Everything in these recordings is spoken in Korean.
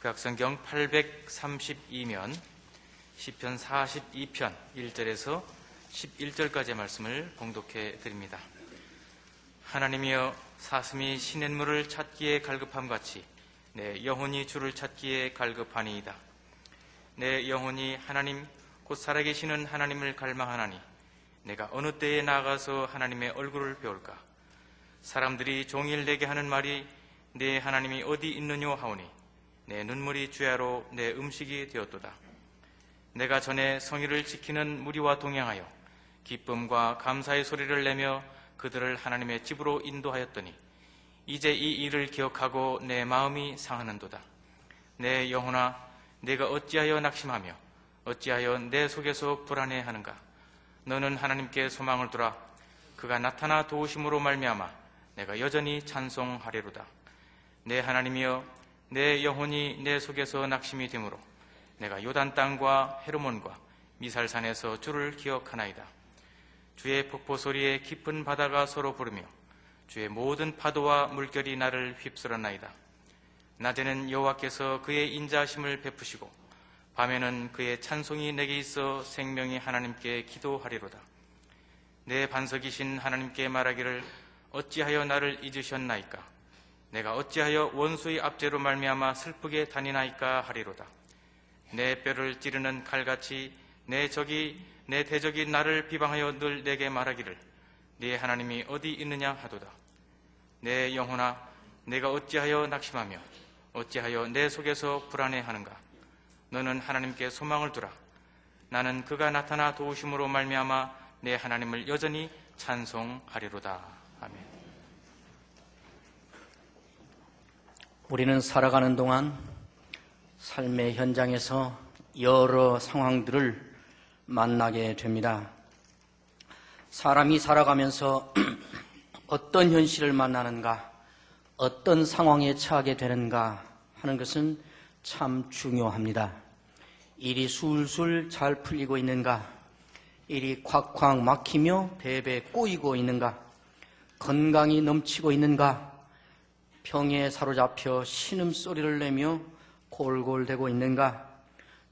구약성경 832면 시편 42편 1절에서 11절까지의 말씀을 봉독해 드립니다. 하나님이여, 사슴이 시냇물을 찾기에 갈급함같이 내 영혼이 주를 찾기에 갈급하니이다. 내 영혼이 하나님 곧 살아계시는 하나님을 갈망하나니 내가 어느 때에 나아가서 하나님의 얼굴을 배울까? 사람들이 종일 내게 하는 말이 내 하나님이 어디 있느뇨 하오니 내 눈물이 주야로 내 음식이 되었도다. 내가 전에 성의를 지키는 무리와 동행하여 기쁨과 감사의 소리를 내며 그들을 하나님의 집으로 인도하였더니 이제 이 일을 기억하고 내 마음이 상하는도다. 내 영혼아, 내가 어찌하여 낙심하며 어찌하여 내 속에서 불안해하는가? 너는 하나님께 소망을 두라. 그가 나타나 도우심으로 말미암아 내가 여전히 찬송하리로다. 내 하나님이여, 내 영혼이 내 속에서 낙심이 되므로 내가 요단 땅과 헤르몬과 미살산에서 주를 기억하나이다. 주의 폭포 소리에 깊은 바다가 서로 부르며 주의 모든 파도와 물결이 나를 휩쓸었나이다. 낮에는 여호와께서 그의 인자하심을 베푸시고 밤에는 그의 찬송이 내게 있어 생명의 하나님께 기도하리로다. 내 반석이신 하나님께 말하기를 어찌하여 나를 잊으셨나이까? 내가 어찌하여 원수의 압제로 말미암아 슬프게 다니나이까 하리로다. 내 뼈를 찌르는 칼같이 내 대적이 나를 비방하여 늘 내게 말하기를 네 하나님이 어디 있느냐 하도다. 내 영혼아, 내가 어찌하여 낙심하며 어찌하여 내 속에서 불안해하는가? 너는 하나님께 소망을 두라. 나는 그가 나타나 도우심으로 말미암아 내 하나님을 여전히 찬송하리로다. 아멘. 우리는 살아가는 동안 삶의 현장에서 여러 상황들을 만나게 됩니다. 사람이 살아가면서 어떤 현실을 만나는가, 어떤 상황에 처하게 되는가 하는 것은 참 중요합니다. 일이 술술 잘 풀리고 있는가, 일이 콱콱 막히며 배배 꼬이고 있는가, 건강이 넘치고 있는가, 병에 사로잡혀 신음소리를 내며 골골대고 있는가,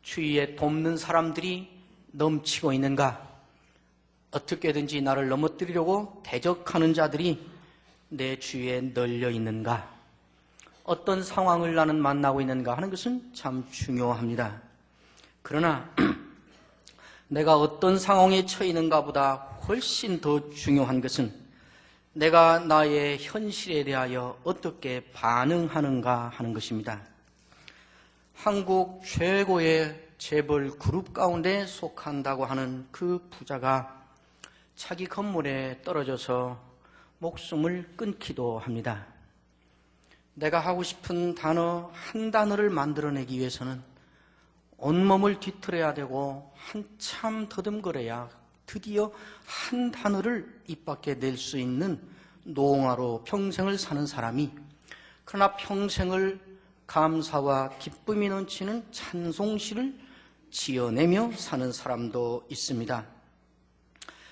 주위에 돕는 사람들이 넘치고 있는가, 어떻게든지 나를 넘어뜨리려고 대적하는 자들이 내 주위에 널려 있는가, 어떤 상황을 나는 만나고 있는가 하는 것은 참 중요합니다. 그러나 내가 어떤 상황에 처해 있는가 보다 훨씬 더 중요한 것은 내가 나의 현실에 대하여 어떻게 반응하는가 하는 것입니다. 한국 최고의 재벌 그룹 가운데 속한다고 하는 그 부자가 자기 건물에 떨어져서 목숨을 끊기도 합니다. 내가 하고 싶은 단어 한 단어를 만들어내기 위해서는 온몸을 뒤틀어야 되고 한참 더듬거려야 드디어 한 단어를 입 밖에 낼 수 있는 노홍하로 평생을 사는 사람이, 그러나 평생을 감사와 기쁨이 넘치는 찬송시를 지어내며 사는 사람도 있습니다.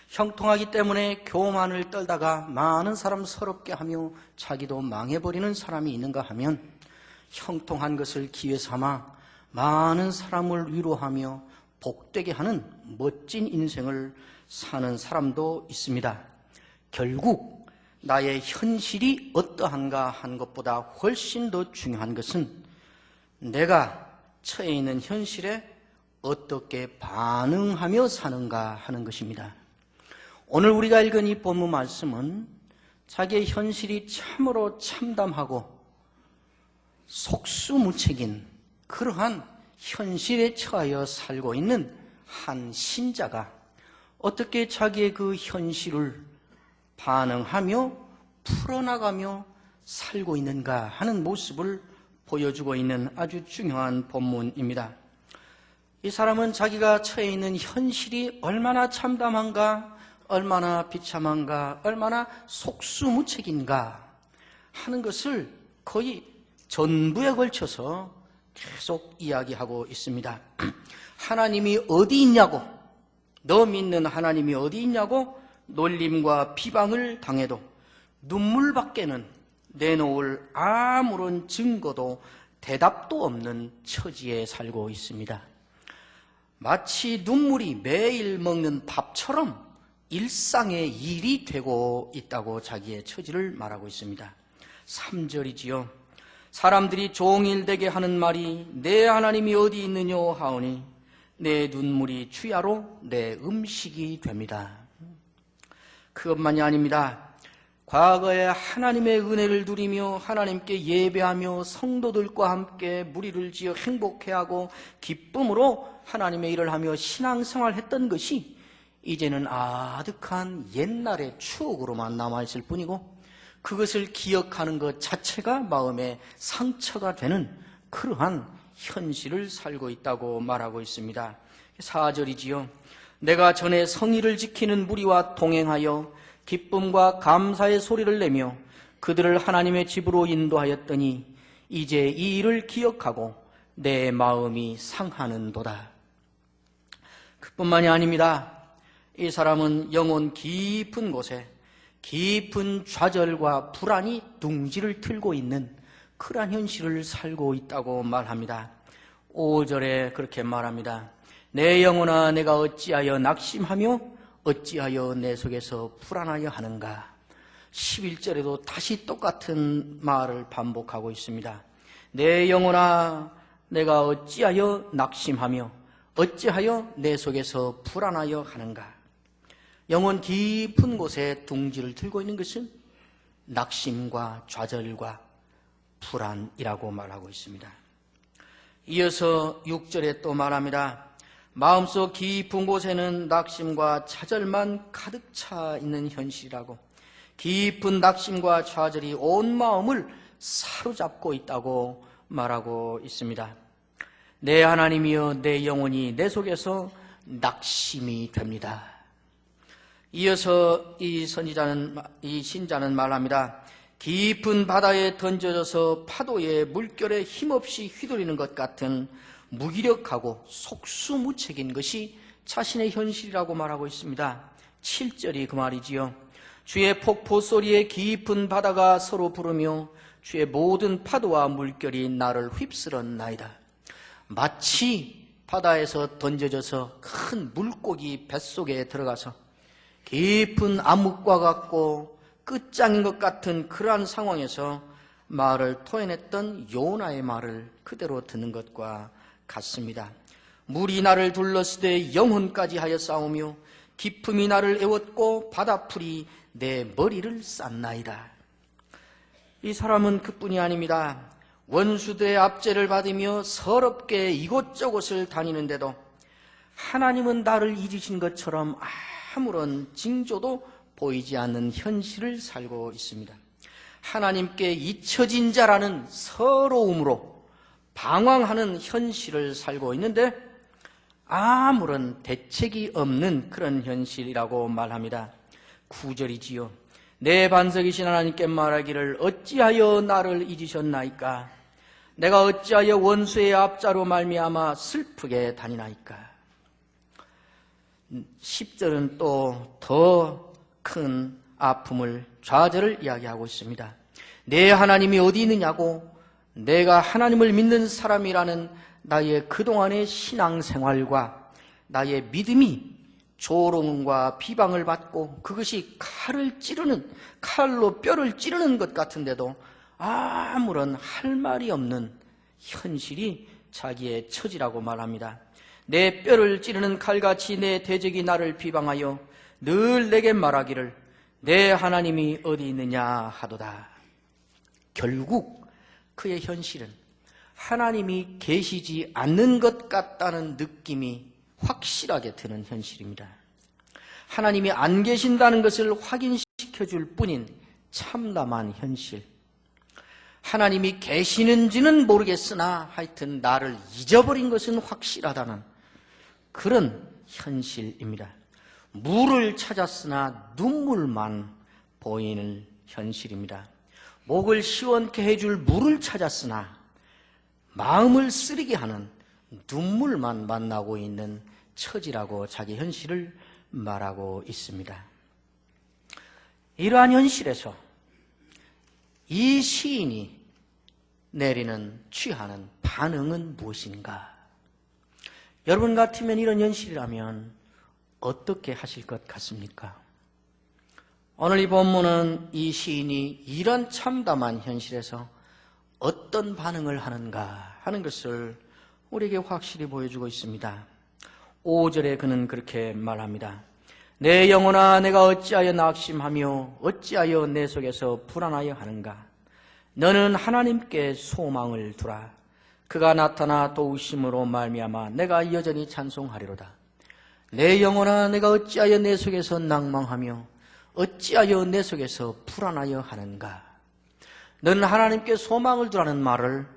형통하기 때문에 교만을 떨다가 많은 사람 서럽게 하며 자기도 망해버리는 사람이 있는가 하면, 형통한 것을 기회 삼아 많은 사람을 위로하며 복되게 하는 멋진 인생을 사는 사람도 있습니다. 결국 나의 현실이 어떠한가 하는 것보다 훨씬 더 중요한 것은 내가 처해 있는 현실에 어떻게 반응하며 사는가 하는 것입니다. 오늘 우리가 읽은 이 본문 말씀은 자기의 현실이 참으로 참담하고 속수무책인 그러한 현실에 처하여 살고 있는 한 신자가 어떻게 자기의 그 현실을 반응하며 풀어나가며 살고 있는가 하는 모습을 보여주고 있는 아주 중요한 본문입니다. 이 사람은 자기가 처해 있는 현실이 얼마나 참담한가, 얼마나 비참한가, 얼마나 속수무책인가 하는 것을 거의 전부에 걸쳐서 계속 이야기하고 있습니다. 하나님이 어디 있냐고, 너 믿는 하나님이 어디 있냐고 놀림과 비방을 당해도 눈물밖에는 내놓을 아무런 증거도 대답도 없는 처지에 살고 있습니다. 마치 눈물이 매일 먹는 밥처럼 일상의 일이 되고 있다고 자기의 처지를 말하고 있습니다. 3절이지요. 사람들이 종일 되게 하는 말이 내 하나님이 어디 있느냐 하오니 내 눈물이 주야로 내 음식이 됩니다. 그것만이 아닙니다. 과거에 하나님의 은혜를 누리며 하나님께 예배하며 성도들과 함께 무리를 지어 행복해하고 기쁨으로 하나님의 일을 하며 신앙생활을 했던 것이 이제는 아득한 옛날의 추억으로만 남아있을 뿐이고 그것을 기억하는 것 자체가 마음에 상처가 되는 그러한 현실을 살고 있다고 말하고 있습니다. 4절이지요. 내가 전에 성의를 지키는 무리와 동행하여 기쁨과 감사의 소리를 내며 그들을 하나님의 집으로 인도하였더니 이제 이 일을 기억하고 내 마음이 상하는도다. 그뿐만이 아닙니다. 이 사람은 영혼 깊은 곳에 깊은 좌절과 불안이 둥지를 틀고 있는 그러한 현실을 살고 있다고 말합니다. 5절에 그렇게 말합니다. 내 영혼아 내가 어찌하여 낙심하며 어찌하여 내 속에서 불안하여 하는가. 11절에도 다시 똑같은 말을 반복하고 있습니다. 내 영혼아 내가 어찌하여 낙심하며 어찌하여 내 속에서 불안하여 하는가. 영혼 깊은 곳에 둥지를 들고 있는 것은 낙심과 좌절과 불안이라고 말하고 있습니다. 이어서 6절에 또 말합니다. 마음속 깊은 곳에는 낙심과 좌절만 가득 차 있는 현실이라고, 깊은 낙심과 좌절이 온 마음을 사로잡고 있다고 말하고 있습니다. 내 하나님이여 내 영혼이 내 속에서 낙심이 됩니다. 이어서 이 신자는 말합니다. 깊은 바다에 던져져서 파도의 물결에 힘없이 휘둘리는 것 같은 무기력하고 속수무책인 것이 자신의 현실이라고 말하고 있습니다. 7절이 그 말이지요. 주의 폭포 소리에 깊은 바다가 서로 부르며 주의 모든 파도와 물결이 나를 휩쓸었나이다. 마치 바다에서 던져져서 큰 물고기 뱃속에 들어가서 깊은 암흑과 같고 끝장인 것 같은 그러한 상황에서 말을 토해냈던 요나의 말을 그대로 듣는 것과 같습니다. 물이 나를 둘렀으되 영혼까지 하여 싸우며 깊음이 나를 애웠고 바다풀이 내 머리를 쌌나이다. 이 사람은 그뿐이 아닙니다. 원수들의 압제를 받으며 서럽게 이곳저곳을 다니는데도 하나님은 나를 잊으신 것처럼 아무런 징조도 보이지 않는 현실을 살고 있습니다. 하나님께 잊혀진 자라는 서러움으로 방황하는 현실을 살고 있는데 아무런 대책이 없는 그런 현실이라고 말합니다. 9절이지요. 내 반석이신 하나님께 말하기를 어찌하여 나를 잊으셨나이까? 내가 어찌하여 원수의 압자로 말미암아 슬프게 다니나이까? 10절은 또 더 큰 아픔을, 좌절을 이야기하고 있습니다. 내 하나님이 어디 있느냐고, 내가 하나님을 믿는 사람이라는 나의 그동안의 신앙생활과 나의 믿음이 조롱과 비방을 받고 그것이 칼로 뼈를 찌르는 것 같은데도 아무런 할 말이 없는 현실이 자기의 처지라고 말합니다. 내 뼈를 찌르는 칼같이 내 대적이 나를 비방하여 늘 내게 말하기를 내 하나님이 어디 있느냐 하도다. 결국 그의 현실은 하나님이 계시지 않는 것 같다는 느낌이 확실하게 드는 현실입니다. 하나님이 안 계신다는 것을 확인시켜줄 뿐인 참담한 현실. 하나님이 계시는지는 모르겠으나 하여튼 나를 잊어버린 것은 확실하다는 그런 현실입니다. 물을 찾았으나 눈물만 보이는 현실입니다. 목을 시원케 해줄 물을 찾았으나 마음을 쓰리게 하는 눈물만 만나고 있는 처지라고 자기 현실을 말하고 있습니다. 이러한 현실에서 이 시인이 내리는 취하는 반응은 무엇인가? 여러분 같으면 이런 현실이라면 어떻게 하실 것 같습니까? 오늘 이 본문은 이 시인이 이런 참담한 현실에서 어떤 반응을 하는가 하는 것을 우리에게 확실히 보여주고 있습니다. 5절에 그는 그렇게 말합니다. 내 영혼아 내가 어찌하여 낙심하며 어찌하여 내 속에서 불안하여 하는가? 너는 하나님께 소망을 두라. 그가 나타나 도우심으로 말미암아 내가 여전히 찬송하리로다. 내 영혼아 내가 어찌하여 내 속에서 낭망하며 어찌하여 내 속에서 불안하여 하는가? 너는 하나님께 소망을 두라는 말을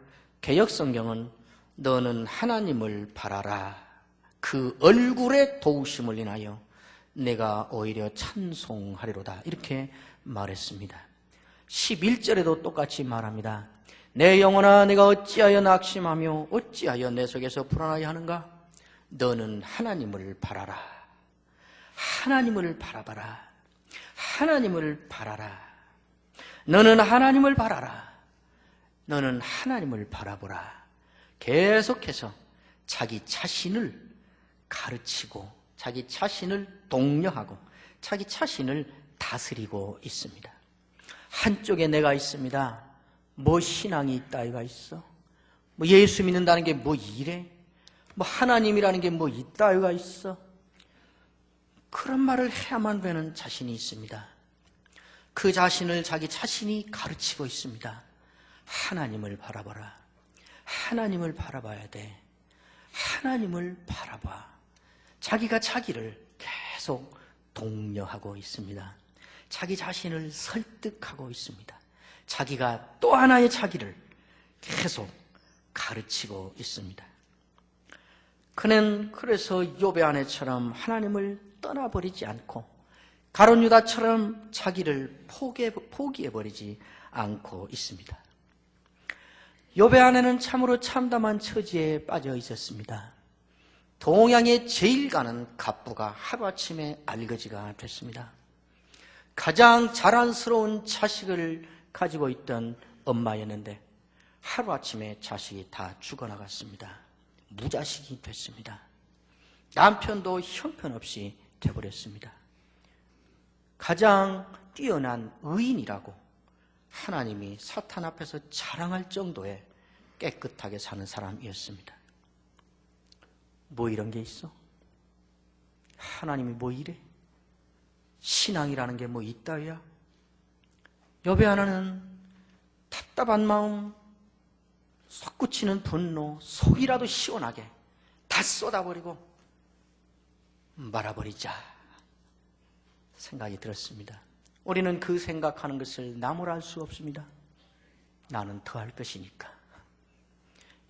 개역성경은 너는 하나님을 바라라. 그 얼굴의 도우심을 인하여 내가 오히려 찬송하리로다. 이렇게 말했습니다. 11절에도 똑같이 말합니다. 내 영혼아 내가 어찌하여 낙심하며 어찌하여 내 속에서 불안하여 하는가? 너는 하나님을 바라라. 하나님을 바라봐라. 하나님을 바라라. 너는 하나님을 바라라. 너는 하나님을 바라보라. 계속해서 자기 자신을 가르치고 자기 자신을 독려하고 자기 자신을 다스리고 있습니다. 한쪽에 내가 있습니다. 뭐 신앙이 있다가 있어? 뭐 예수 믿는다는 게 뭐 이래? 뭐 하나님이라는 게 뭐 있다가 있어? 그런 말을 해야만 되는 자신이 있습니다. 그 자신을 자기 자신이 가르치고 있습니다. 하나님을 바라봐라. 하나님을 바라봐야 돼. 하나님을 바라봐. 자기가 자기를 계속 독려하고 있습니다. 자기 자신을 설득하고 있습니다. 자기가 또 하나의 자기를 계속 가르치고 있습니다. 그는 그래서 욥의 아내처럼 하나님을 떠나버리지 않고 가룟 유다처럼 자기를 포기해버리지 않고 있습니다. 욥의 아내는 참으로 참담한 처지에 빠져 있었습니다. 동양의 제일 가는 갑부가 하루아침에 알거지가 됐습니다. 가장 자랑스러운 자식을 가지고 있던 엄마였는데 하루아침에 자식이 다 죽어나갔습니다. 무자식이 됐습니다. 남편도 형편없이 되어버렸습니다. 가장 뛰어난 의인이라고 하나님이 사탄 앞에서 자랑할 정도의 깨끗하게 사는 사람이었습니다. 뭐 이런 게 있어? 하나님이 뭐 이래? 신앙이라는 게 뭐 있다야? 욥의 하나는 답답한 마음, 솟구치는 분노, 속이라도 시원하게 다 쏟아버리고 말아버리자 생각이 들었습니다. 우리는 그 생각하는 것을 나무랄 수 없습니다. 나는 더 할 것이니까.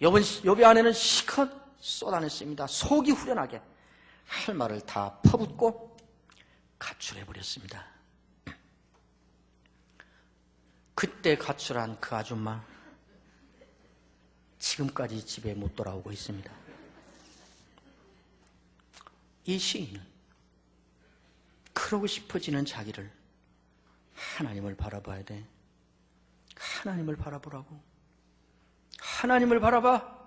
욥의 아내는 시컷 쏟아냈습니다. 속이 후련하게 할 말을 다 퍼붓고 가출해버렸습니다. 그때 가출한 그 아줌마 지금까지 집에 못 돌아오고 있습니다. 이 시인은 그러고 싶어지는 자기를 하나님을 바라봐야 돼. 하나님을 바라보라고. 하나님을 바라봐.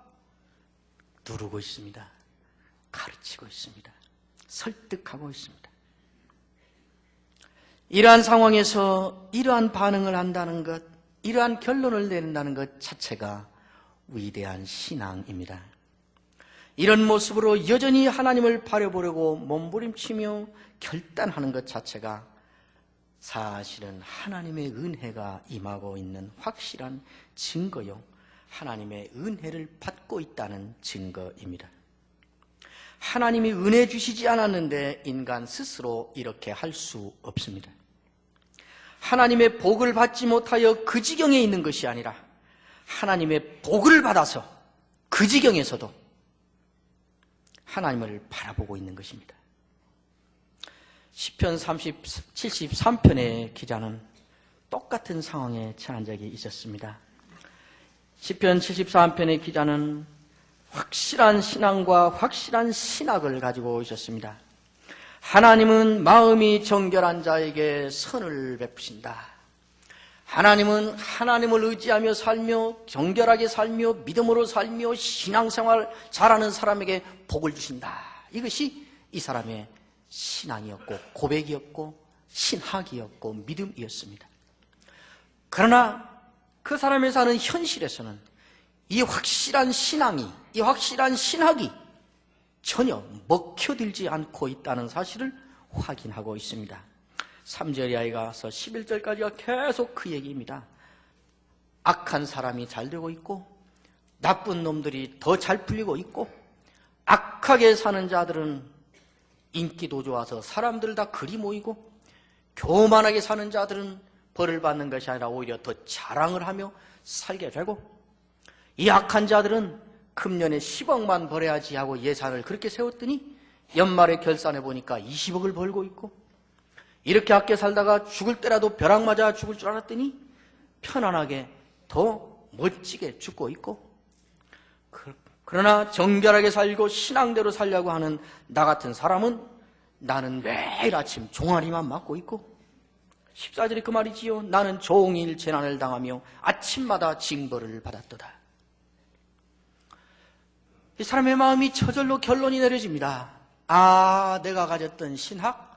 누르고 있습니다. 가르치고 있습니다. 설득하고 있습니다. 이러한 상황에서 이러한 반응을 한다는 것, 이러한 결론을 내린다는 것 자체가 위대한 신앙입니다. 이런 모습으로 여전히 하나님을 바라보려고 몸부림치며 결단하는 것 자체가 사실은 하나님의 은혜가 임하고 있는 확실한 증거요, 하나님의 은혜를 받고 있다는 증거입니다. 하나님이 은혜 주시지 않았는데 인간 스스로 이렇게 할 수 없습니다. 하나님의 복을 받지 못하여 그 지경에 있는 것이 아니라 하나님의 복을 받아서 그 지경에서도 하나님을 바라보고 있는 것입니다. 시편 73편의 기자는 똑같은 상황에 처한 적이 있었습니다. 시편 73편의 기자는 확실한 신앙과 확실한 신학을 가지고 있었습니다. 하나님은 마음이 정결한 자에게 선을 베푸신다. 하나님은 하나님을 의지하며 살며 정결하게 살며 믿음으로 살며 신앙생활 잘하는 사람에게 복을 주신다. 이것이 이 사람의 신앙이었고 고백이었고 신학이었고 믿음이었습니다. 그러나 그 사람이 사는 현실에서는 이 확실한 신앙이, 이 확실한 신학이 전혀 먹혀들지 않고 있다는 사실을 확인하고 있습니다. 3절 이하에가서 11절까지가 계속 그 얘기입니다. 악한 사람이 잘 되고 있고 나쁜 놈들이 더 잘 풀리고 있고 악하게 사는 자들은 인기도 좋아서 사람들 다 그리 모이고 교만하게 사는 자들은 벌을 받는 것이 아니라 오히려 더 자랑을 하며 살게 되고 이 악한 자들은 금년에 10억만 벌어야지 하고 예산을 그렇게 세웠더니 연말에 결산해 보니까 20억을 벌고 있고 이렇게 아껴 살다가 죽을 때라도 벼락 맞아 죽을 줄 알았더니 편안하게 더 멋지게 죽고 있고 그러나 정결하게 살고 신앙대로 살려고 하는 나 같은 사람은 나는 매일 아침 종아리만 맞고 있고 14절이 그 말이지요. 나는 종일 재난을 당하며 아침마다 징벌을 받았도다. 이 사람의 마음이 저절로 결론이 내려집니다. 아, 내가 가졌던 신학,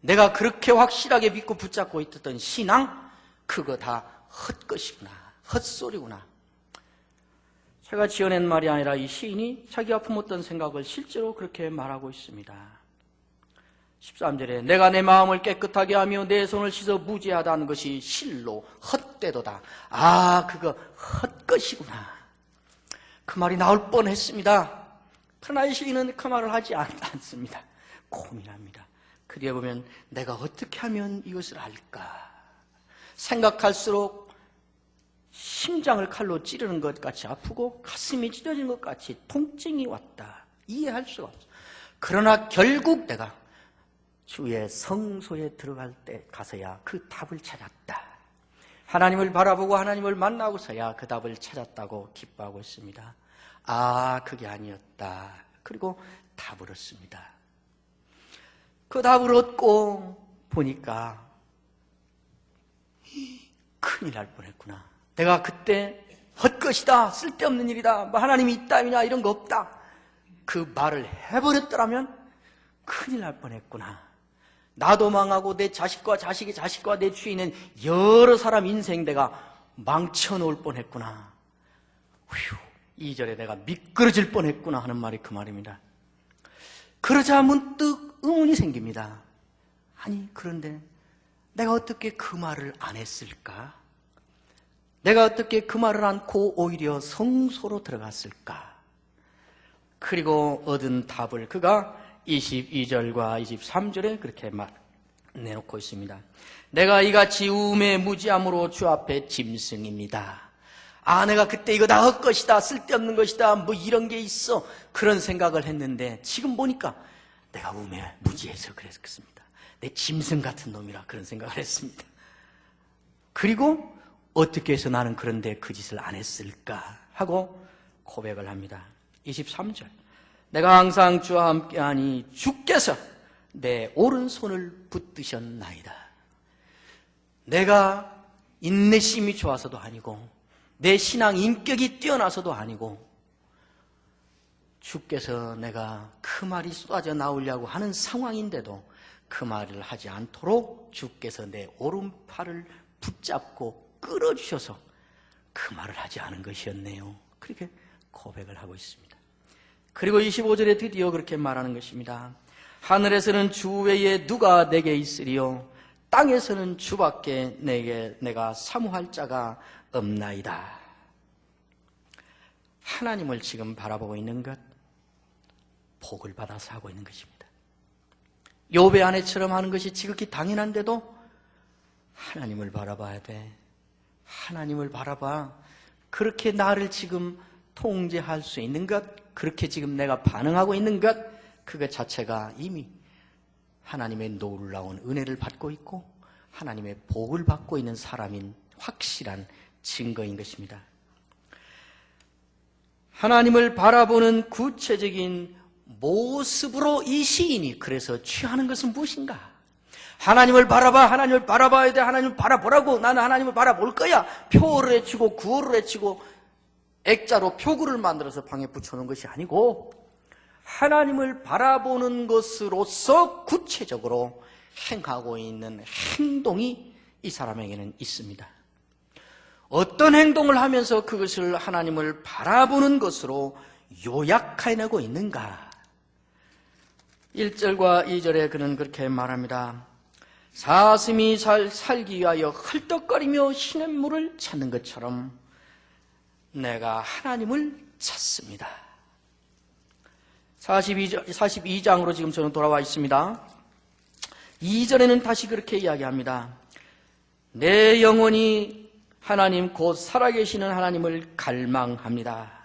내가 그렇게 확실하게 믿고 붙잡고 있었던 신앙, 그거 다 헛것이구나, 헛소리구나. 제가 지어낸 말이 아니라 이 시인이 자기가 품었던 생각을 실제로 그렇게 말하고 있습니다. 13절에 내가 내 마음을 깨끗하게 하며 내 손을 씻어 무죄하다는 것이 실로 헛되도다. 아, 그거 헛것이구나. 그 말이 나올 뻔했습니다. 그러나 이 시인은 그 말을 하지 않습니다. 고민합니다. 그리에 보면 내가 어떻게 하면 이것을 알까? 생각할수록 심장을 칼로 찌르는 것 같이 아프고 가슴이 찢어진 것 같이 통증이 왔다. 이해할 수가 없어. 그러나 결국 내가 주의 성소에 들어갈 때 가서야 그 답을 찾았다. 하나님을 바라보고 하나님을 만나고서야 그 답을 찾았다고 기뻐하고 있습니다. 아, 그게 아니었다. 그리고 답을 얻습니다. 그 답을 얻고 보니까 큰일 날 뻔했구나. 내가 그때 헛것이다, 쓸데없는 일이다, 뭐 하나님이 있다미냐 이런 거 없다, 그 말을 해버렸더라면 큰일 날 뻔했구나. 나도 망하고 내 자식과 자식의 자식과 내 주위에 여러 사람 인생 내가 망쳐놓을 뻔했구나. 휴, 2절에 내가 미끄러질 뻔했구나 하는 말이 그 말입니다. 그러자 문득 의문이 생깁니다. 아니, 그런데 내가 어떻게 그 말을 안 했을까? 내가 어떻게 그 말을 않고 오히려 성소로 들어갔을까? 그리고 얻은 답을 그가 22절과 23절에 그렇게 내놓고 있습니다. 내가 이같이 우음에 무지함으로 주 앞에 짐승입니다. 아, 내가 그때 이거 다 헛것이다, 쓸데없는 것이다, 뭐 이런 게 있어, 그런 생각을 했는데 지금 보니까 내가 우음에 무지해서 그랬습니다. 내 짐승 같은 놈이라 그런 생각을 했습니다. 그리고 어떻게 해서 나는 그런데 그 짓을 안 했을까 하고 고백을 합니다. 23절 내가 항상 주와 함께하니 주께서 내 오른손을 붙드셨나이다. 내가 인내심이 좋아서도 아니고 내 신앙 인격이 뛰어나서도 아니고 주께서 내가 그 말이 쏟아져 나오려고 하는 상황인데도 그 말을 하지 않도록 주께서 내 오른팔을 붙잡고 끌어주셔서 그 말을 하지 않은 것이었네요. 그렇게 고백을 하고 있습니다. 그리고 25절에 드디어 그렇게 말하는 것입니다. 하늘에서는 주 외에 누가 내게 있으리요 땅에서는 주밖에 내가 사모할 자가 없나이다. 하나님을 지금 바라보고 있는 것, 복을 받아서 하고 있는 것입니다. 욥의 아내처럼 하는 것이 지극히 당연한데도 하나님을 바라봐야 돼. 하나님을 바라봐. 그렇게 나를 지금 통제할 수 있는 것, 그렇게 지금 내가 반응하고 있는 것, 그것 자체가 이미 하나님의 놀라운 은혜를 받고 있고 하나님의 복을 받고 있는 사람인 확실한 증거인 것입니다. 하나님을 바라보는 구체적인 모습으로 이 시인이 그래서 취하는 것은 무엇인가? 하나님을 바라봐, 하나님을 바라봐야 돼, 하나님을 바라보라고, 나는 하나님을 바라볼 거야. 표를 외치고 구호를 외치고 액자로 표구를 만들어서 방에 붙여놓은 것이 아니고 하나님을 바라보는 것으로서 구체적으로 행하고 있는 행동이 이 사람에게는 있습니다. 어떤 행동을 하면서 그것을 하나님을 바라보는 것으로 요약해내고 있는가? 1절과 2절에 그는 그렇게 말합니다. 사슴이 살기 위하여 헐떡거리며 시냇물을 찾는 것처럼 내가 하나님을 찾습니다. 42장으로 지금 저는 돌아와 있습니다. 2절에는 다시 그렇게 이야기합니다. 내 영혼이 하나님 곧 살아계시는 하나님을 갈망합니다.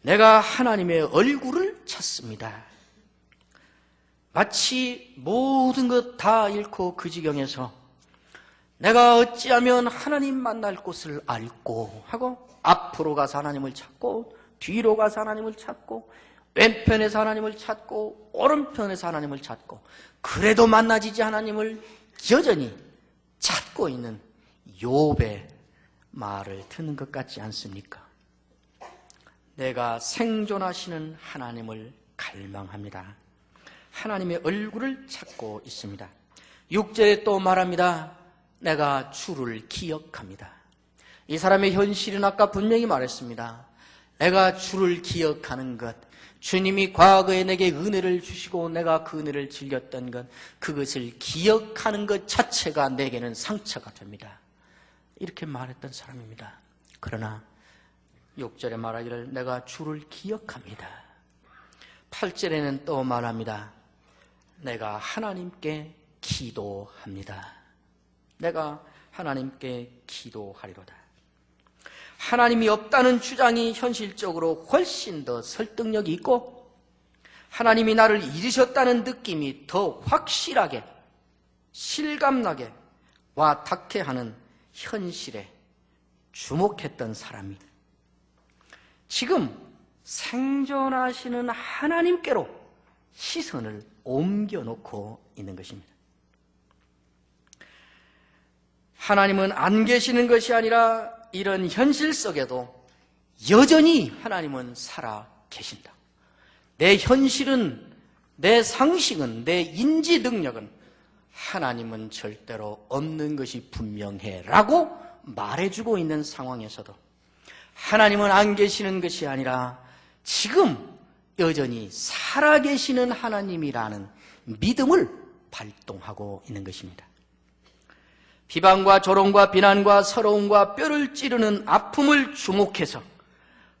내가 하나님의 얼굴을 찾습니다. 마치 모든 것 다 잃고 그 지경에서 내가 어찌하면 하나님 만날 곳을 알고 하고 앞으로 가서 하나님을 찾고 뒤로 가서 하나님을 찾고 왼편에서 하나님을 찾고 오른편에서 하나님을 찾고 그래도 만나지지 하나님을 여전히 찾고 있는 욥의 말을 듣는 것 같지 않습니까? 내가 생존하시는 하나님을 갈망합니다. 하나님의 얼굴을 찾고 있습니다. 6절에 또 말합니다. 내가 주를 기억합니다. 이 사람의 현실은 아까 분명히 말했습니다. 내가 주를 기억하는 것, 주님이 과거에 내게 은혜를 주시고 내가 그 은혜를 즐겼던 것, 그것을 기억하는 것 자체가 내게는 상처가 됩니다. 이렇게 말했던 사람입니다. 그러나 6절에 말하기를 내가 주를 기억합니다. 8절에는 또 말합니다. 내가 하나님께 기도합니다. 내가 하나님께 기도하리로다. 하나님이 없다는 주장이 현실적으로 훨씬 더 설득력이 있고 하나님이 나를 잃으셨다는 느낌이 더 확실하게 실감나게 와 닿게 하는 현실에 주목했던 사람이 지금 생존하시는 하나님께로 시선을 옮겨놓고 있는 것입니다. 하나님은 안 계시는 것이 아니라 이런 현실 속에도 여전히 하나님은 살아 계신다. 내 현실은, 내 상식은, 내 인지 능력은 하나님은 절대로 없는 것이 분명해 라고 말해주고 있는 상황에서도 하나님은 안 계시는 것이 아니라 지금 여전히 살아계시는 하나님이라는 믿음을 발동하고 있는 것입니다. 비방과 조롱과 비난과 서러움과 뼈를 찌르는 아픔을 주목해서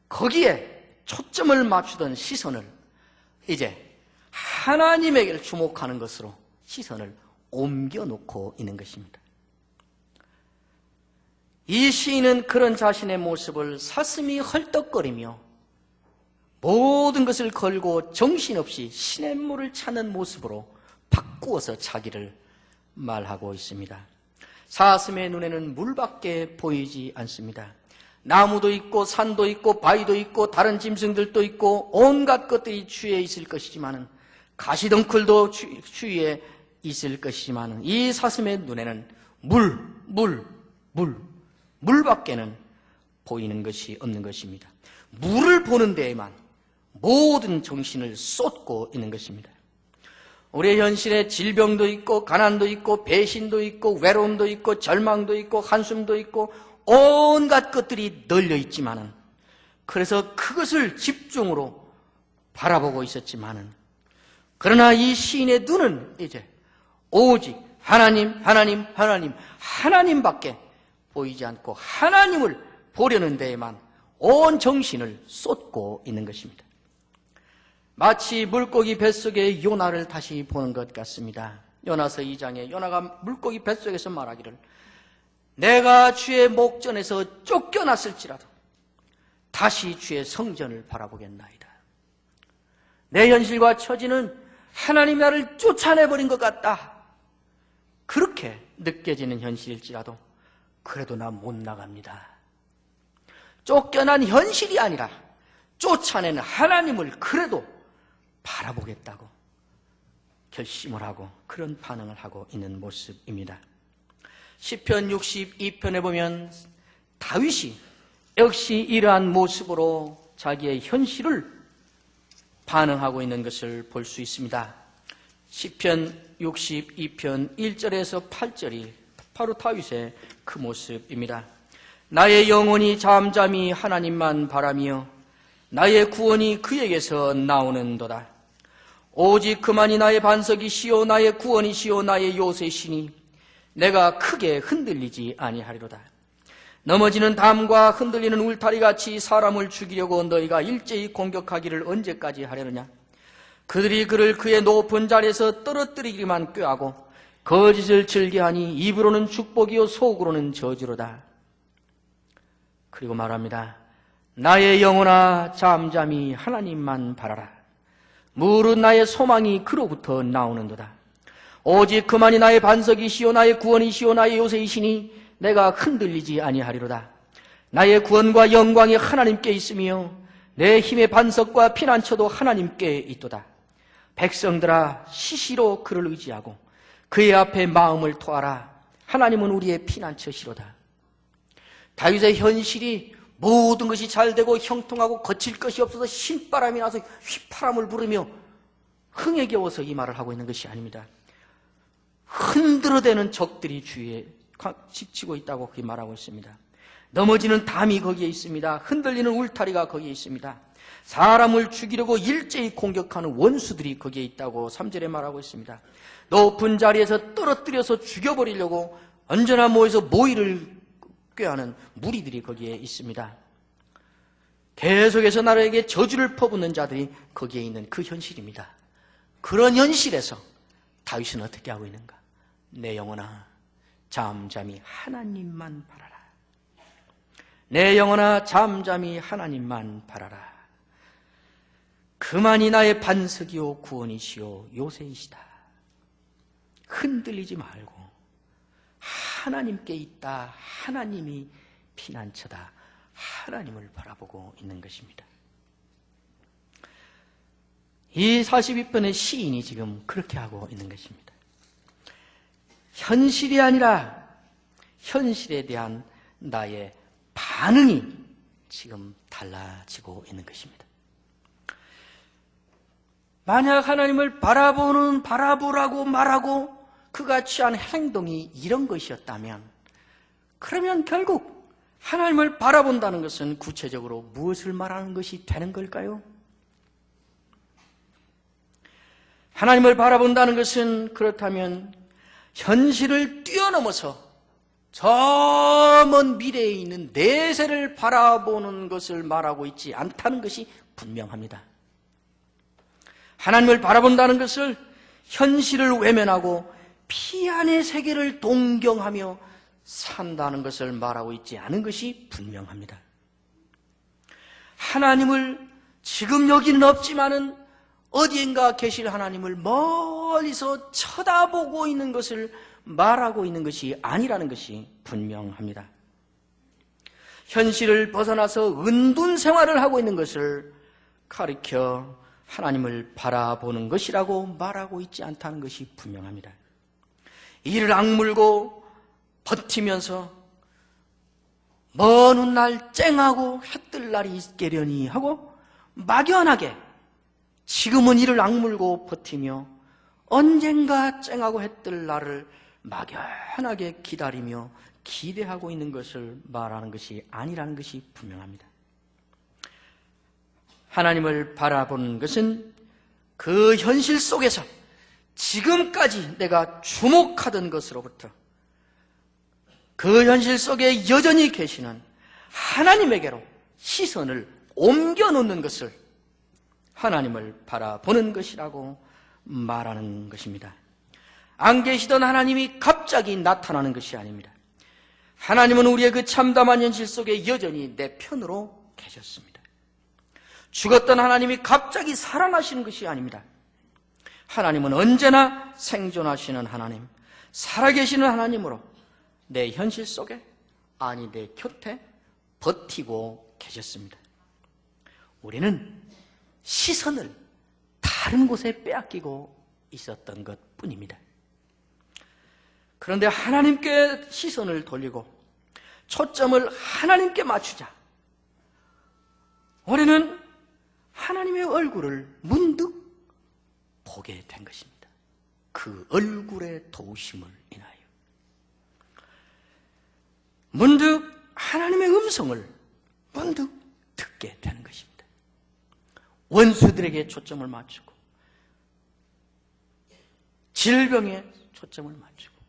거기에 초점을 맞추던 시선을 이제 하나님에게 주목하는 것으로 시선을 옮겨놓고 있는 것입니다. 이 시인은 그런 자신의 모습을 사슴이 헐떡거리며 모든 것을 걸고 정신없이 시냇물을 찾는 모습으로 바꾸어서 자기를 말하고 있습니다. 사슴의 눈에는 물밖에 보이지 않습니다. 나무도 있고 산도 있고 바위도 있고 다른 짐승들도 있고 온갖 것들이 주위에 있을 것이지만은 가시덩굴도 주위에 있을 것이지만은 이 사슴의 눈에는 물밖에는 보이는 것이 없는 것입니다. 물을 보는 데에만 모든 정신을 쏟고 있는 것입니다. 우리의 현실에 질병도 있고 가난도 있고 배신도 있고 외로움도 있고 절망도 있고 한숨도 있고 온갖 것들이 널려 있지만은 그래서 그것을 집중으로 바라보고 있었지만은 그러나 이 시인의 눈은 이제 오직 하나님밖에 보이지 않고 하나님을 보려는 데에만 온 정신을 쏟고 있는 것입니다. 마치 물고기 뱃속의 요나를 다시 보는 것 같습니다. 요나서 2장에 요나가 물고기 뱃속에서 말하기를 내가 주의 목전에서 쫓겨났을지라도 다시 주의 성전을 바라보겠나이다. 내 현실과 처지는 하나님 나를 쫓아내버린 것 같다. 그렇게 느껴지는 현실일지라도 그래도 나 못 나갑니다. 쫓겨난 현실이 아니라 쫓아낸 하나님을 그래도 바라보겠다고 결심을 하고 그런 반응을 하고 있는 모습입니다. 시편 62편에 보면 다윗이 역시 이러한 모습으로 자기의 현실을 반응하고 있는 것을 볼 수 있습니다. 시편 62편 1절에서 8절이 바로 다윗의 그 모습입니다. 나의 영혼이 잠잠히 하나님만 바라며 나의 구원이 그에게서 나오는도다. 오직 그만이 나의 반석이시요 나의 구원이시요 나의 요새시니 내가 크게 흔들리지 아니하리로다. 넘어지는 담과 흔들리는 울타리같이 사람을 죽이려고 너희가 일제히 공격하기를 언제까지 하려느냐. 그들이 그를 그의 높은 자리에서 떨어뜨리기만 꾀하고 거짓을 즐겨하니 입으로는 축복이요 속으로는 저주로다. 그리고 말합니다. 나의 영혼아 잠잠히 하나님만 바라라. 무릇 나의 소망이 그로부터 나오는도다. 오직 그만이 나의 반석이시요 나의 구원이시요 나의 요새이시니 내가 흔들리지 아니하리로다. 나의 구원과 영광이 하나님께 있으며 내 힘의 반석과 피난처도 하나님께 있도다. 백성들아 시시로 그를 의지하고 그의 앞에 마음을 토하라. 하나님은 우리의 피난처시로다. 다윗의 현실이 모든 것이 잘되고 형통하고 거칠 것이 없어서 신바람이 나서 휘파람을 부르며 흥에 겨워서 이 말을 하고 있는 것이 아닙니다. 흔들어대는 적들이 주위에 지치고 있다고 그렇게 말하고 있습니다. 넘어지는 담이 거기에 있습니다. 흔들리는 울타리가 거기에 있습니다. 사람을 죽이려고 일제히 공격하는 원수들이 거기에 있다고 3절에 말하고 있습니다. 높은 자리에서 떨어뜨려서 죽여버리려고 언제나 모여서 모의를 꾀하는 무리들이 거기에 있습니다. 계속해서 나라에게 저주를 퍼붓는 자들이 거기에 있는 그 현실입니다. 그런 현실에서 다윗은 어떻게 하고 있는가? 내 영혼아 잠잠히 하나님만 바라라. 내 영혼아 잠잠히 하나님만 바라라. 그만이 나의 반석이요 구원이시요 요새이시다. 흔들리지 말고 하나님께 있다. 하나님이 피난처다. 하나님을 바라보고 있는 것입니다. 이 42편의 시인이 지금 그렇게 하고 있는 것입니다. 현실이 아니라 현실에 대한 나의 반응이 지금 달라지고 있는 것입니다. 만약 하나님을 바라보라고 말하고 그가 취한 행동이 이런 것이었다면 그러면 결국 하나님을 바라본다는 것은 구체적으로 무엇을 말하는 것이 되는 걸까요? 하나님을 바라본다는 것은 그렇다면 현실을 뛰어넘어서 저 먼 미래에 있는 내세를 바라보는 것을 말하고 있지 않다는 것이 분명합니다. 하나님을 바라본다는 것을 현실을 외면하고 피안의 세계를 동경하며 산다는 것을 말하고 있지 않은 것이 분명합니다. 하나님을 지금 여기는 없지만은 어디엔가 계실 하나님을 멀리서 쳐다보고 있는 것을 말하고 있는 것이 아니라는 것이 분명합니다. 현실을 벗어나서 은둔 생활을 하고 있는 것을 가리켜 하나님을 바라보는 것이라고 말하고 있지 않다는 것이 분명합니다. 이를 악물고 버티면서 먼 훗날 쨍하고 해뜰 날이 있겠려니 하고 막연하게 지금은 이를 악물고 버티며 언젠가 쨍하고 해뜰 날을 막연하게 기다리며 기대하고 있는 것을 말하는 것이 아니라는 것이 분명합니다. 하나님을 바라보는 것은 그 현실 속에서 지금까지 내가 주목하던 것으로부터 그 현실 속에 여전히 계시는 하나님에게로 시선을 옮겨놓는 것을 하나님을 바라보는 것이라고 말하는 것입니다. 안 계시던 하나님이 갑자기 나타나는 것이 아닙니다. 하나님은 우리의 그 참담한 현실 속에 여전히 내 편으로 계셨습니다. 죽었던 하나님이 갑자기 살아나시는 것이 아닙니다. 하나님은 언제나 생존하시는 하나님, 살아계시는 하나님으로 내 현실 속에, 아니 내 곁에 버티고 계셨습니다. 우리는 시선을 다른 곳에 빼앗기고 있었던 것 뿐입니다. 그런데 하나님께 시선을 돌리고 초점을 하나님께 맞추자. 올해는 하나님의 얼굴을 문득 보게 된 것입니다. 그 얼굴의 도우심을 인하여. 문득 하나님의 음성을 문득 듣게 되는 것입니다. 원수들에게 초점을 맞추고 질병에 초점을 맞추고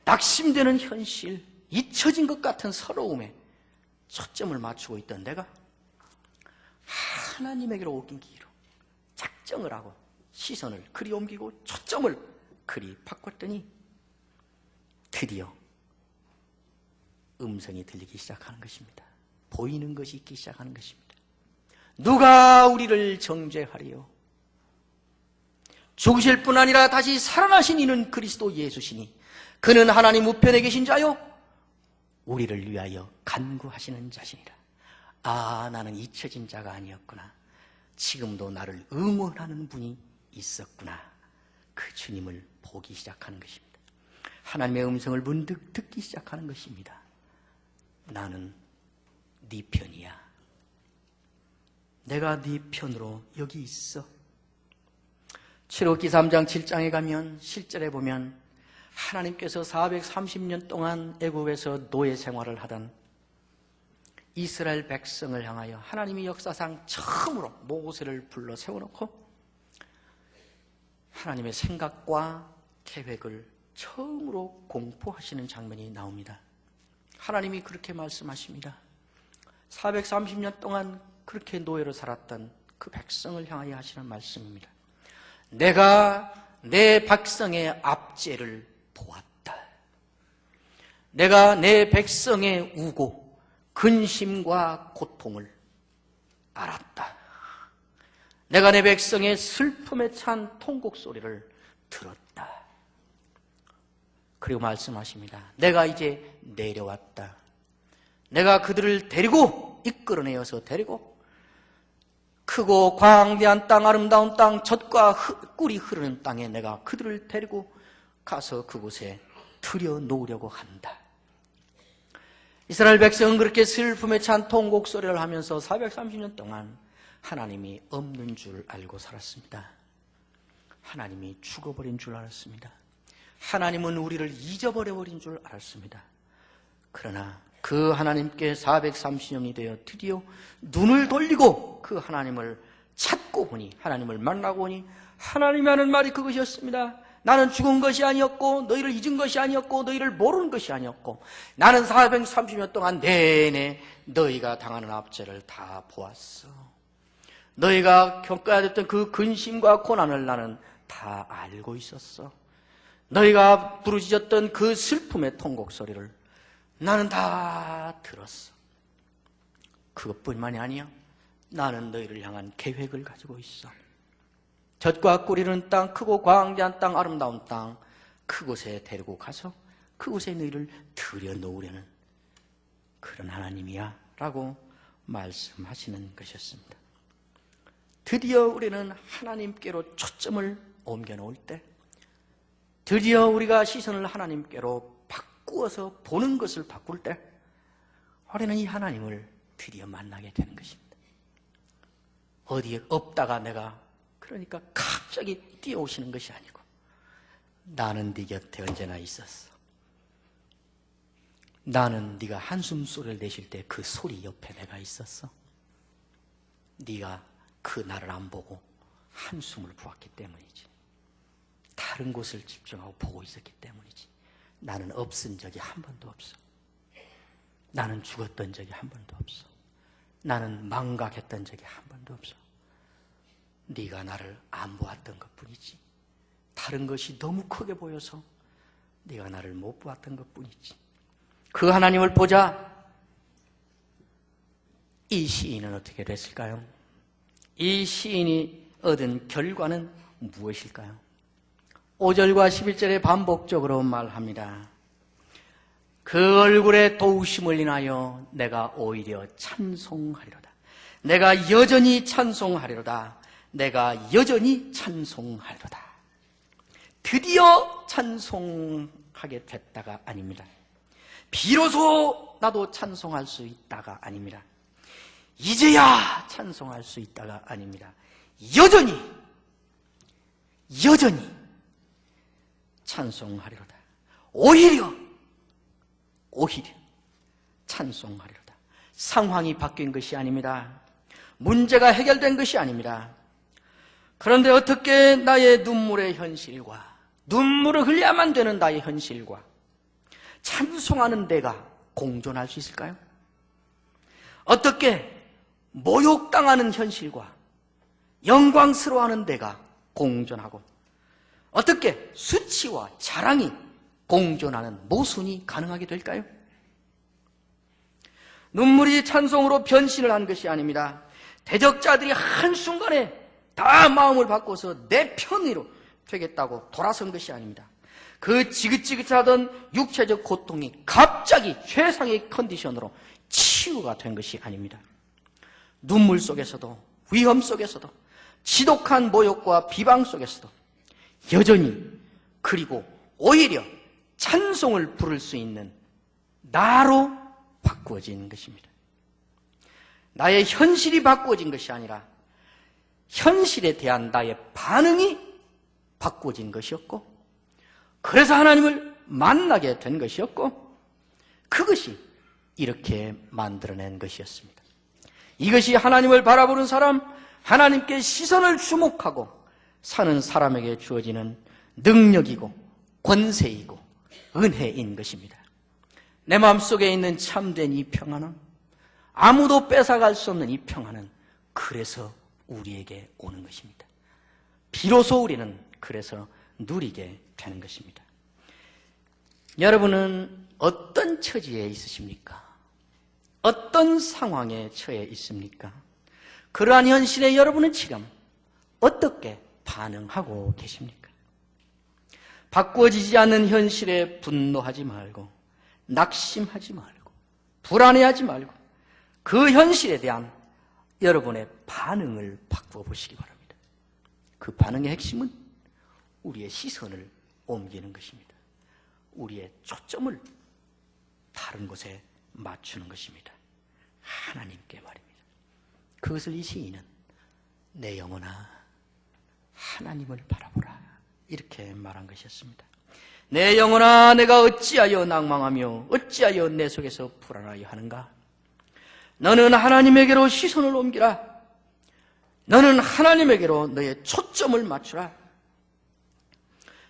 낙심되는 현실, 잊혀진 것 같은 서러움에 초점을 맞추고 있던 내가 하나님에게로 옮기기로 작정을 하고 시선을 그리 옮기고 초점을 그리 바꿨더니 드디어 음성이 들리기 시작하는 것입니다. 보이는 것이 있기 시작하는 것입니다. 누가 우리를 정죄하리요? 죽으실 뿐 아니라 다시 살아나신 이는 그리스도 예수시니 그는 하나님 우편에 계신 자요 우리를 위하여 간구하시는 자시니라. 아, 나는 잊혀진 자가 아니었구나. 지금도 나를 응원하는 분이 있었구나. 그 주님을 보기 시작하는 것입니다. 하나님의 음성을 문득 듣기 시작하는 것입니다. 나는 네 편이야. 내가 네 편으로 여기 있어. 출애굽기 3장 7장에 가면 실절에 보면 하나님께서 430년 동안 애굽에서 노예 생활을 하던 이스라엘 백성을 향하여 하나님이 역사상 처음으로 모세를 불러 세워놓고 하나님의 생각과 계획을 처음으로 공포하시는 장면이 나옵니다. 하나님이 그렇게 말씀하십니다. 430년 동안 그렇게 노예로 살았던 그 백성을 향하여 하시는 말씀입니다. 내가 내 백성의 압제를 보았다. 내가 내 백성의 우고, 근심과 고통을 알았다. 내가 내 백성의 슬픔에 찬 통곡 소리를 들었다. 그리고 말씀하십니다. 내가 이제 내려왔다. 내가 그들을 데리고 이끌어내어서 데리고 크고 광대한 땅, 아름다운 땅, 젖과 꿀이 흐르는 땅에 내가 그들을 데리고 가서 그곳에 들여놓으려고 한다. 이스라엘 백성은 그렇게 슬픔에 찬 통곡 소리를 하면서 430년 동안 하나님이 없는 줄 알고 살았습니다. 하나님이 죽어버린 줄 알았습니다. 하나님은 우리를 잊어버려버린 줄 알았습니다. 그러나 그 하나님께 430년이 되어 드디어 눈을 돌리고 그 하나님을 찾고 보니, 하나님을 만나고 보니 하나님이 하는 말이 그것이었습니다. 나는 죽은 것이 아니었고 너희를 잊은 것이 아니었고 너희를 모르는 것이 아니었고 나는 430년 동안 내내 너희가 당하는 압제를 다 보았어. 너희가 겪어야 됐던 그 근심과 고난을 나는 다 알고 있었어. 너희가 부르짖었던 그 슬픔의 통곡 소리를 나는 다 들었어. 그것뿐만이 아니야. 나는 너희를 향한 계획을 가지고 있어. 젖과 꿀 흐르는 땅, 크고 광대한 땅, 아름다운 땅, 그곳에 데리고 가서 그곳에 너희를 들여놓으려는 그런 하나님이야 라고 말씀하시는 것이었습니다. 드디어 우리는 하나님께로 초점을 옮겨놓을 때, 드디어 우리가 시선을 하나님께로 바꾸어서 보는 것을 바꿀 때 우리는 이 하나님을 드디어 만나게 되는 것입니다. 어디에 없다가 내가 그러니까 갑자기 뛰어오시는 것이 아니고 나는 네 곁에 언제나 있었어. 나는 네가 한숨 소리를 내쉴 때 그 소리 옆에 내가 있었어. 네가 그 나를 안 보고 한숨을 부었기 때문이지. 다른 곳을 집중하고 보고 있었기 때문이지. 나는 없은 적이 한 번도 없어. 나는 죽었던 적이 한 번도 없어. 나는 망각했던 적이 한 번도 없어. 네가 나를 안 보았던 것뿐이지. 다른 것이 너무 크게 보여서 네가 나를 못 보았던 것뿐이지. 그 하나님을 보자 이 시인은 어떻게 됐을까요? 이 시인이 얻은 결과는 무엇일까요? 5절과 11절에 반복적으로 말합니다. 그 얼굴의 도우심을 인하여 내가 오히려 찬송하리로다. 내가 여전히 찬송하리로다. 내가 여전히 찬송하리로다. 드디어 찬송하게 됐다가 아닙니다. 비로소 나도 찬송할 수 있다가 아닙니다. 이제야 찬송할 수 있다가 아닙니다. 여전히 찬송하리로다. 오히려 찬송하리로다. 상황이 바뀐 것이 아닙니다. 문제가 해결된 것이 아닙니다. 그런데 어떻게 나의 눈물의 현실과 눈물을 흘려야만 되는 나의 현실과 찬송하는 내가 공존할 수 있을까요? 어떻게 모욕당하는 현실과 영광스러워하는 내가 공존하고 어떻게 수치와 자랑이 공존하는 모순이 가능하게 될까요? 눈물이 찬송으로 변신을 한 것이 아닙니다. 대적자들이 한순간에 다 마음을 바꿔서 내 편으로 되겠다고 돌아선 것이 아닙니다. 그 지긋지긋하던 육체적 고통이 갑자기 최상의 컨디션으로 치유가 된 것이 아닙니다. 눈물 속에서도 위험 속에서도 지독한 모욕과 비방 속에서도 여전히 그리고 오히려 찬송을 부를 수 있는 나로 바꾸어진 것입니다. 나의 현실이 바꾸어진 것이 아니라 현실에 대한 나의 반응이 바꾸어진 것이었고 그래서 하나님을 만나게 된 것이었고 그것이 이렇게 만들어낸 것이었습니다. 이것이 하나님을 바라보는 사람, 하나님께 시선을 주목하고 사는 사람에게 주어지는 능력이고 권세이고 은혜인 것입니다. 내 마음속에 있는 참된 이 평안은 아무도 뺏어갈 수 없는 이 평안은 그래서 우리에게 오는 것입니다. 비로소 우리는 그래서 누리게 되는 것입니다. 여러분은 어떤 처지에 있으십니까? 어떤 상황에 처해 있습니까? 그러한 현실에 여러분은 지금 어떻게 반응하고 계십니까? 바꾸어지지 않는 현실에 분노하지 말고 낙심하지 말고 불안해하지 말고 그 현실에 대한 여러분의 반응을 바꾸어 보시기 바랍니다. 그 반응의 핵심은 우리의 시선을 옮기는 것입니다. 우리의 초점을 다른 곳에 맞추는 것입니다. 하나님께 말입니다. 그것을 이 시인은 내 영혼아 하나님을 바라보라 이렇게 말한 것이었습니다. 내 영혼아 내가 어찌하여 낭망하며 어찌하여 내 속에서 불안하여 하는가? 너는 하나님에게로 시선을 옮기라. 너는 하나님에게로 너의 초점을 맞추라.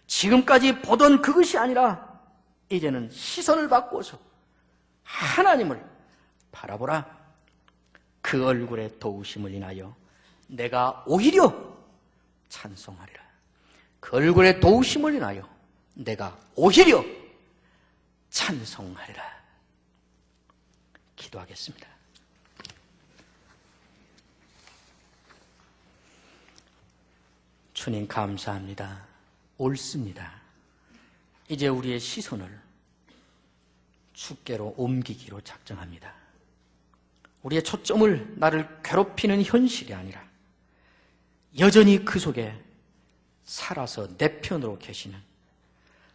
지금까지 보던 그것이 아니라 이제는 시선을 바꿔서 하나님을 바라보라. 그 얼굴의 도우심을 인하여 내가 오히려 찬송하리라. 그 얼굴의 도우심을 인하여 내가 오히려 찬송하리라. 기도하겠습니다. 주님 감사합니다. 옳습니다. 이제 우리의 시선을 주께로 옮기기로 작정합니다. 우리의 초점을 나를 괴롭히는 현실이 아니라 여전히 그 속에 살아서 내 편으로 계시는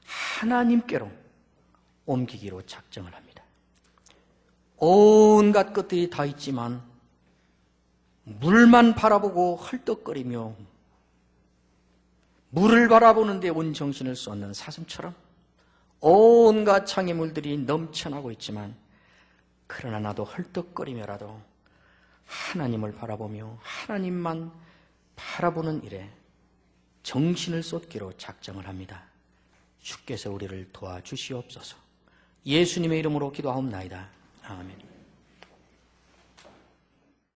하나님께로 옮기기로 작정을 합니다. 온갖 것들이 다 있지만 물만 바라보고 헐떡거리며 물을 바라보는데 온 정신을 쏟는 사슴처럼 온갖 장애물들이 넘쳐나고 있지만 그러나 나도 헐떡거리며라도 하나님을 바라보며 하나님만 바라보는 일에 정신을 쏟기로 작정을 합니다. 주께서 우리를 도와주시옵소서. 예수님의 이름으로 기도하옵나이다. 아멘.